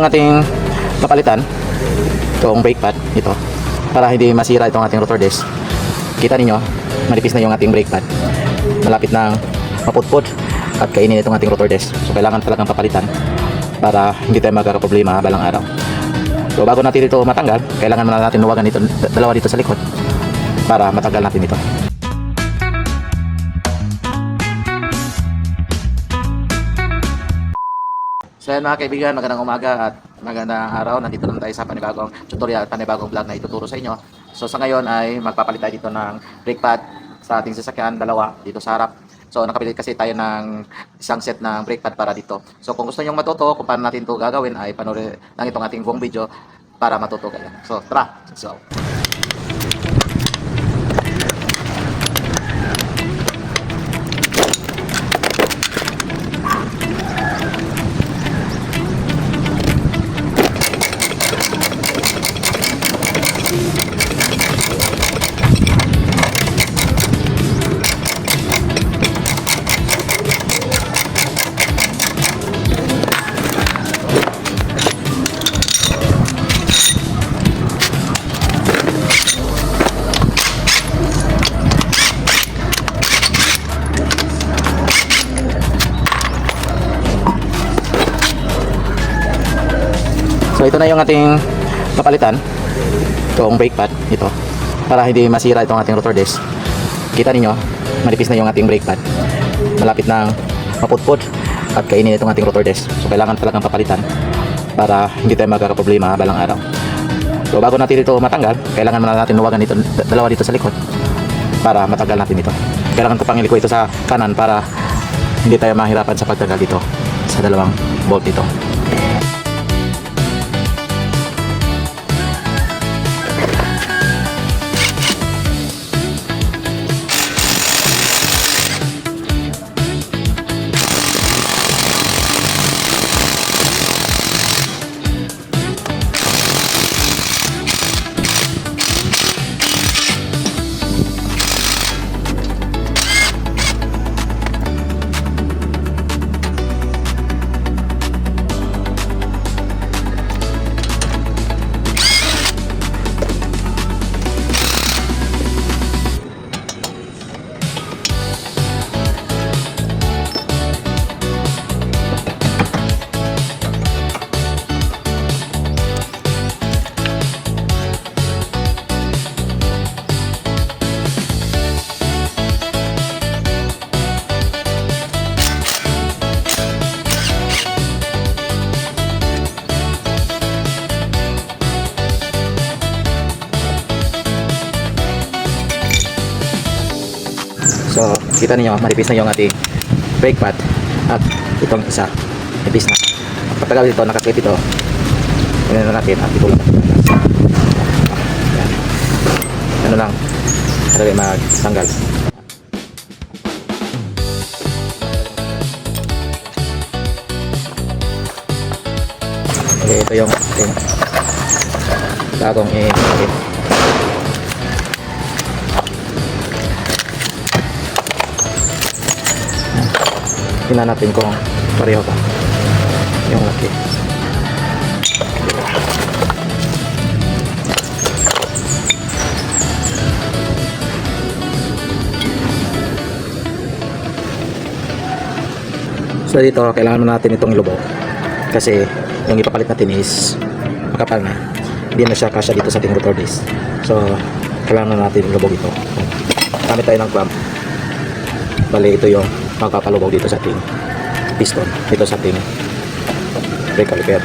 Ang ating papalitan itong brake pad ito para hindi masira itong ating rotor disc. Kita ninyo, manipis na yung ating brake pad, malapit nang maputpod at kainin itong ating rotor disc. So kailangan talagang papalitan para hindi tayo magkakaproblema balang araw. So bago natin ito matanggal, kailangan muna natin luwagan ito, dalawa dito sa likod para matanggal natin ito. So yan mga kaibigan, magandang umaga at magandang araw. Nandito naman tayo sa panibagong tutorial at panibagong vlog na ituturo sa inyo. So sa ngayon ay magpapalit tayo dito ng brake pad sa ating sasakyan, dalawa dito sa harap. So nakapilit kasi tayo ng isang set ng brake pad para dito. So kung gusto nyo matuto kung paano natin ito gagawin ay panoorin lang itong ating buong video para matuto kayo. So tara, let's go! So ito na yung ating papalitan, itong brake pad ito para hindi masira itong ating rotor disc. Kita ninyo, manipis na yung ating brake pad, malapit nang maputpod at kainin itong ating rotor disc. So kailangan talagang papalitan para hindi tayo magkakaproblema balang araw. So bago natin ito matanggal, kailangan muna natin luwagan ito, dalawa dito sa likod para matanggal natin ito. Kailangan ko pang iliko ito sa kanan para hindi tayo mahirapan sa pagtanggal dito sa dalawang bolt dito. So, kita niyo, manipis na yung ating brake pad at itong isa, manipis na. Pagtagal ito, nakakit ito. Ganyan na natin at ito lang. Yan. Ano lang, talaga magtanggal. Okay, ito yung ating bagong i-pakit. Tingnan natin kung pareho pa yung laki. So dito kailangan natin itong ilubog kasi yung ipapalit natin is makapal na, hindi na siya kasya dito sa ating rotor disc. So kailangan natin ilubog ito. Gamit tayo ng clamp. Bali ito yung magpapalubog dito sa ating piston, dito sa ating brake caliper.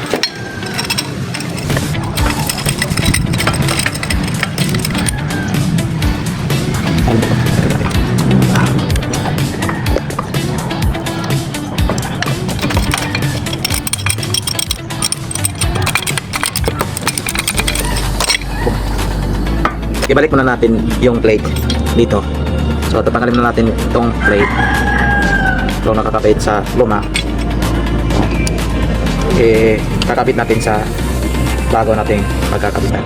Ibalik muna natin yung plate dito. So tatanggalin na natin itong plate. So nakakabit sa luma, kakabit natin sa bago nating pagkakabitan.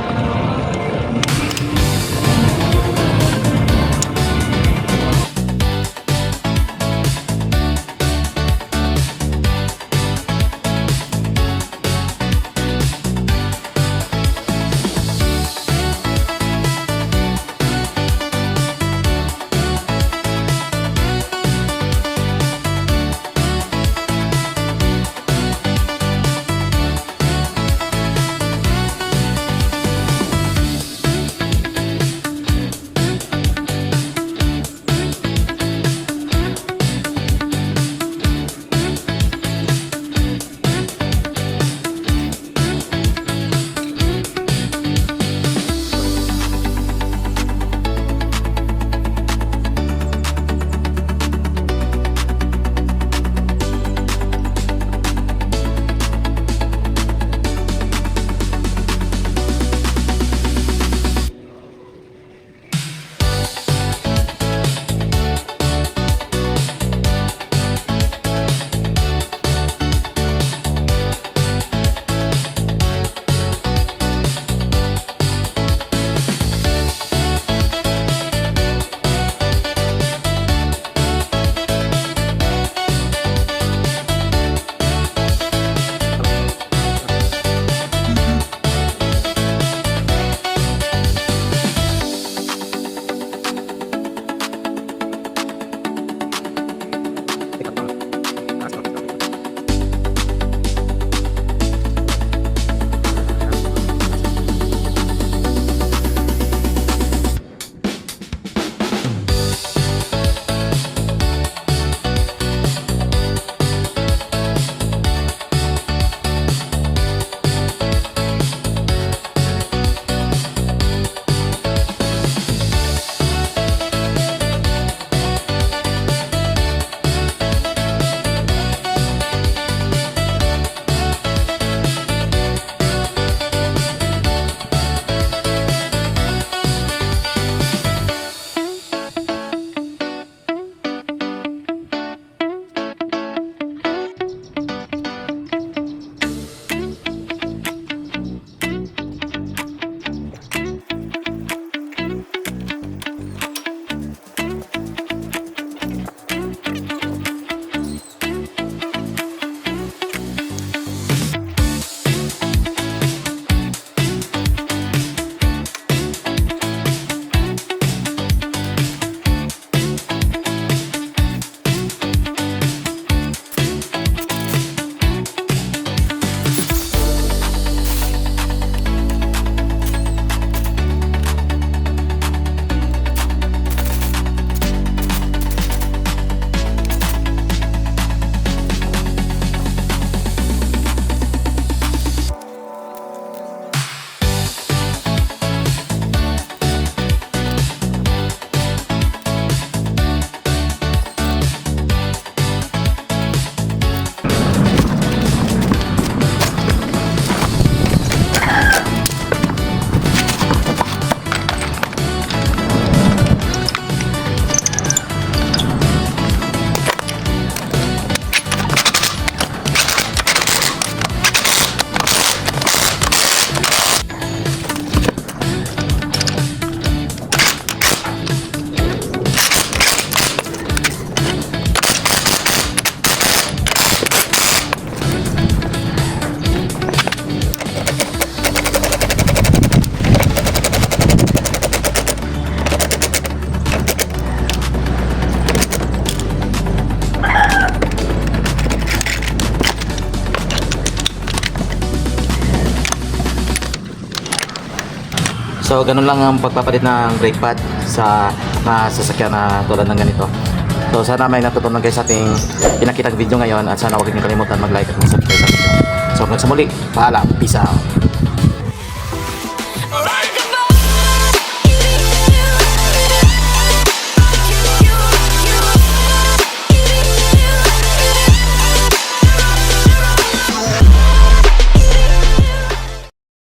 So ganun lang ang pagpapalit ng brake pad sa mga sasakyan na tulad ng ganito. So sana may natutunan kayo sa ating pinakitang video ngayon at sana huwag niyo kalimutan mag-like at mag-subscribe sa video. So hanggang sa muli, paalam, peace out.